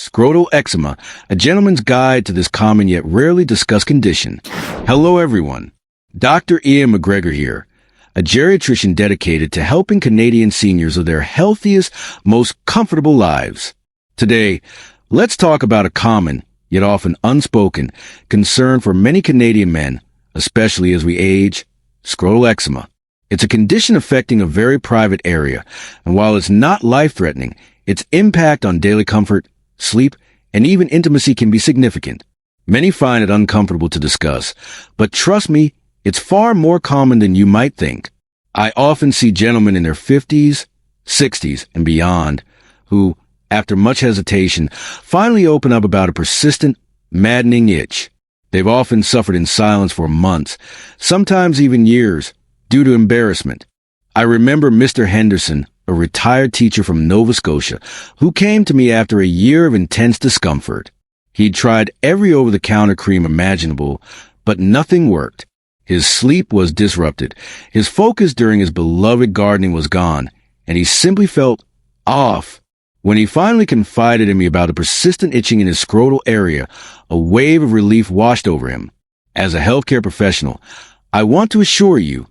Scrotal Eczema, a gentleman's guide to this common yet rarely discussed condition. Hello everyone, Dr. Ian McGregor here, a geriatrician dedicated to helping Canadian seniors live their healthiest, most comfortable lives. Today, let's talk about a common, yet often unspoken, concern for many Canadian men, especially as we age, scrotal eczema. It's a condition affecting a very private area, and while it's not life-threatening, its impact on daily comfort, sleep, and even intimacy can be significant. Many find it uncomfortable to discuss, but trust me, it's far more common than you might think. I often see gentlemen in their 50s, 60s, and beyond who, after much hesitation, finally open up about a persistent, maddening itch. They've often suffered in silence for months, sometimes even years, due to embarrassment. I remember Mr. Henderson, a retired teacher from Nova Scotia, who came to me after a year of intense discomfort. He'd tried every over-the-counter cream imaginable, but nothing worked. His sleep was disrupted, his focus during his beloved gardening was gone, and he simply felt off. When he finally confided in me about the persistent itching in his scrotal area, a wave of relief washed over him. As a healthcare professional, I want to assure you,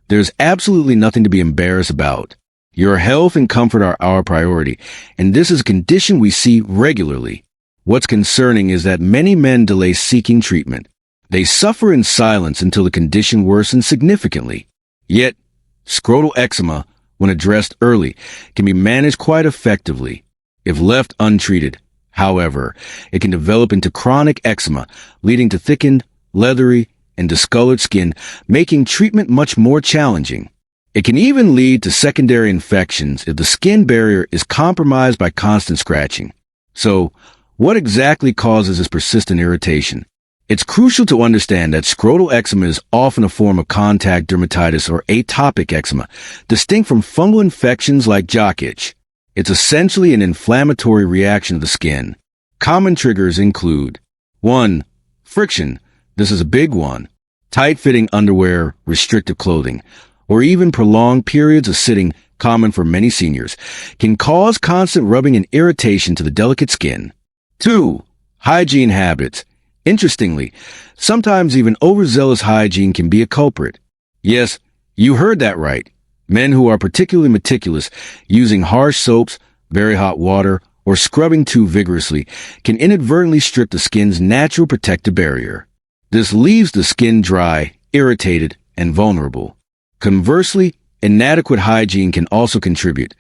there's absolutely nothing to be embarrassed about. Your health and comfort are our priority, and this is a condition we see regularly. What's concerning is that many men delay seeking treatment. They suffer in silence until the condition worsens significantly. Yet, scrotal eczema, when addressed early, can be managed quite effectively. If left untreated, however, it can develop into chronic eczema, leading to thickened, leathery, and discolored skin, making treatment much more challenging. It can even lead to secondary infections if the skin barrier is compromised by constant scratching. So, what exactly causes this persistent irritation? It's crucial to understand that scrotal eczema is often a form of contact dermatitis or atopic eczema, distinct from fungal infections like jock itch. It's essentially an inflammatory reaction of the skin. Common triggers include 1. Friction. This is a big one. Tight-fitting underwear, restrictive clothing, or even prolonged periods of sitting, common for many seniors, can cause constant rubbing and irritation to the delicate skin. 2. Hygiene habits. Interestingly, sometimes even overzealous hygiene can be a culprit. Yes, you heard that right. Men who are particularly meticulous, using harsh soaps, very hot water, or scrubbing too vigorously, can inadvertently strip the skin's natural protective barrier. This leaves the skin dry, irritated, and vulnerable. Conversely, inadequate hygiene can also contribute,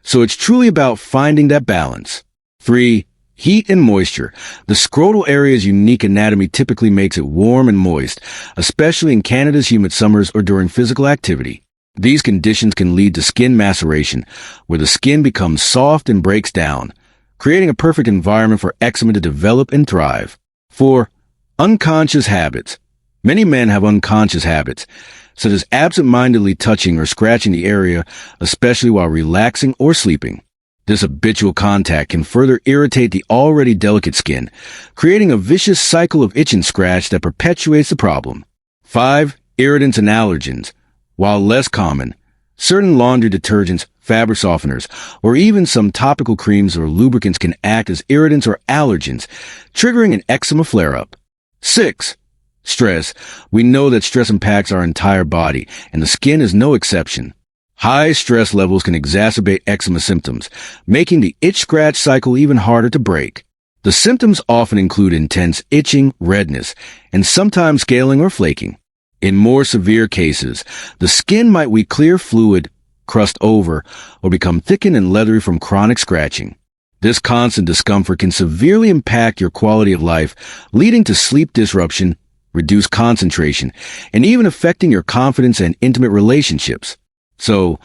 so it's truly about finding that balance. 3. Heat and moisture. The scrotal area's unique anatomy typically makes it warm and moist, especially in Canada's humid summers or during physical activity. These conditions can lead to skin maceration, where the skin becomes soft and breaks down, creating a perfect environment for eczema to develop and thrive. 4. Unconscious habits. Many men have unconscious habits, such as absent-mindedly touching or scratching the area, especially while relaxing or sleeping. This habitual contact can further irritate the already delicate skin, creating a vicious cycle of itch and scratch that perpetuates the problem. 5. Irritants and allergens. While less common, certain laundry detergents, fabric softeners, or even some topical creams or lubricants can act as irritants or allergens, triggering an eczema flare-up. 6. Stress. We know that stress impacts our entire body, and the skin is no exception. High stress levels can exacerbate eczema symptoms, making the itch-scratch cycle even harder to break. The symptoms often include intense itching, redness, and sometimes scaling or flaking. In more severe cases, the skin might weak clear fluid, crust over, or become thickened and leathery from chronic scratching. This constant discomfort can severely impact your quality of life, leading to sleep disruption, reduced concentration, and even affecting your confidence and intimate relationships. So,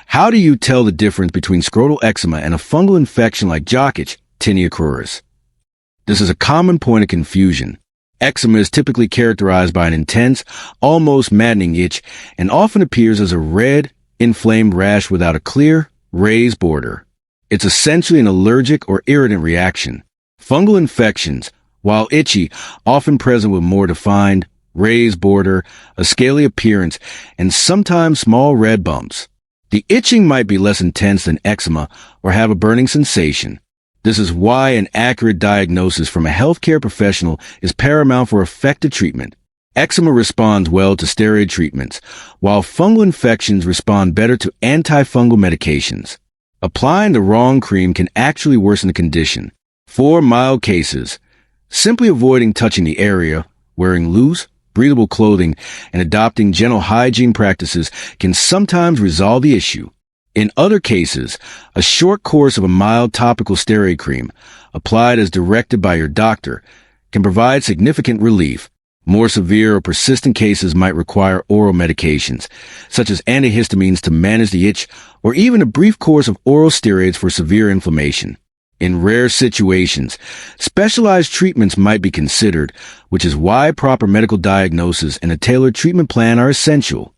how do you tell the difference between scrotal eczema and a fungal infection like jock itch, tinea cruris? This is a common point of confusion. Eczema is typically characterized by an intense, almost maddening itch and often appears as a red, inflamed rash without a clear, raised border. It's essentially an allergic or irritant reaction. Fungal infections, while itchy, often present with more defined, raised border, a scaly appearance, and sometimes small red bumps. The itching might be less intense than eczema or have a burning sensation. This is why an accurate diagnosis from a healthcare professional is paramount for effective treatment. Eczema responds well to steroid treatments, while fungal infections respond better to antifungal medications. Applying the wrong cream can actually worsen the condition. For mild cases, simply avoiding touching the area, wearing loose, breathable clothing, and adopting gentle hygiene practices can sometimes resolve the issue. In other cases, a short course of a mild topical steroid cream, applied as directed by your doctor, can provide significant relief. More severe or persistent cases might require oral medications, such as antihistamines to manage the itch, or even a brief course of oral steroids for severe inflammation. In rare situations, specialized treatments might be considered, which is why proper medical diagnosis and a tailored treatment plan are essential.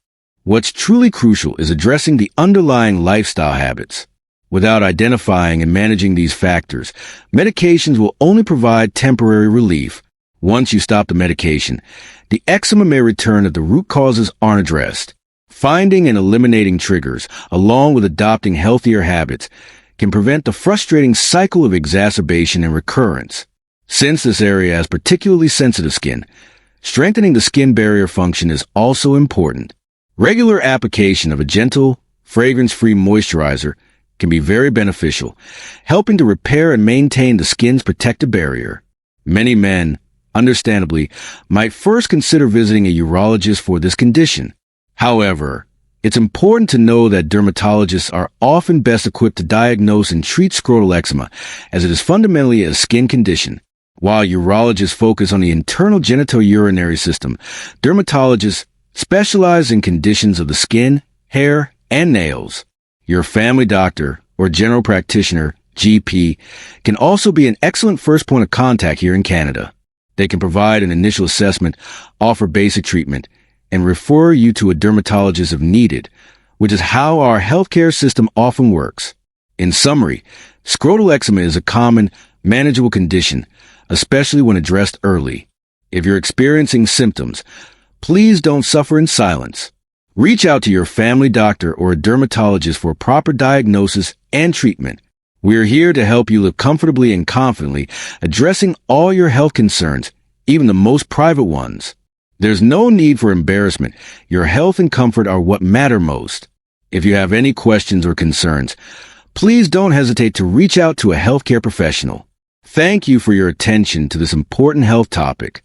What's truly crucial is addressing the underlying lifestyle habits. Without identifying and managing these factors, medications will only provide temporary relief. Once you stop the medication, the eczema may return if the root causes aren't addressed. Finding and eliminating triggers, along with adopting healthier habits, can prevent the frustrating cycle of exacerbation and recurrence. Since this area has particularly sensitive skin, strengthening the skin barrier function is also important. Regular application of a gentle, fragrance-free moisturizer can be very beneficial, helping to repair and maintain the skin's protective barrier. Many men, understandably, might first consider visiting a urologist for this condition. However, it's important to know that dermatologists are often best equipped to diagnose and treat scrotal eczema, as it is fundamentally a skin condition. While urologists focus on the internal genitourinary system, dermatologists specialize in conditions of the skin, hair, and nails. Your family doctor or general practitioner, GP, can also be an excellent first point of contact here in Canada. They can provide an initial assessment, offer basic treatment, and refer you to a dermatologist if needed, which is how our healthcare system often works. In summary, scrotal eczema is a common, manageable condition, especially when addressed early. If you're experiencing symptoms, please don't suffer in silence. Reach out to your family doctor or a dermatologist for a proper diagnosis and treatment. We are here to help you live comfortably and confidently, addressing all your health concerns, even the most private ones. There's no need for embarrassment. Your health and comfort are what matter most. If you have any questions or concerns, please don't hesitate to reach out to a healthcare professional. Thank you for your attention to this important health topic.